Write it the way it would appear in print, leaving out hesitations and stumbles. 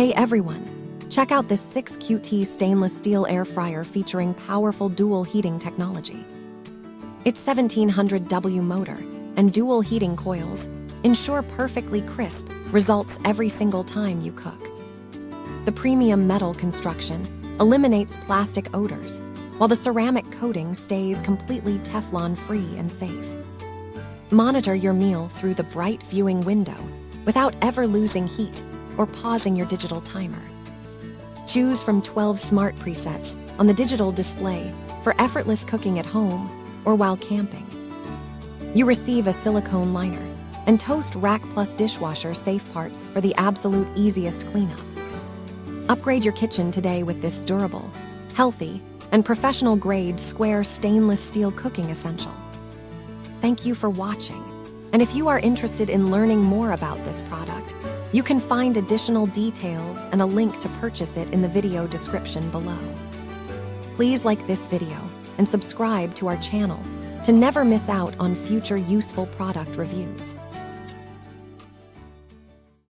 Hey everyone! Check out this 6QT stainless steel air fryer featuring powerful dual heating technology. Its 1700W motor and dual heating coils ensure perfectly crisp results every single time you cook. The premium metal construction eliminates plastic odors, while the ceramic coating stays completely Teflon-free and safe. Monitor your meal through the bright viewing window without ever losing heat or pausing your digital timer. Choose from 12 smart presets on the digital display for effortless cooking at home or while camping. You receive a silicone liner and Toast Rack Plus dishwasher safe parts for the absolute easiest cleanup. Upgrade your kitchen today with this durable, healthy, and professional-grade square stainless steel cooking essential. Thank you for watching, and if you are interested in learning more about this product, you can find additional details and a link to purchase it in the video description below. Please like this video and subscribe to our channel to never miss out on future useful product reviews.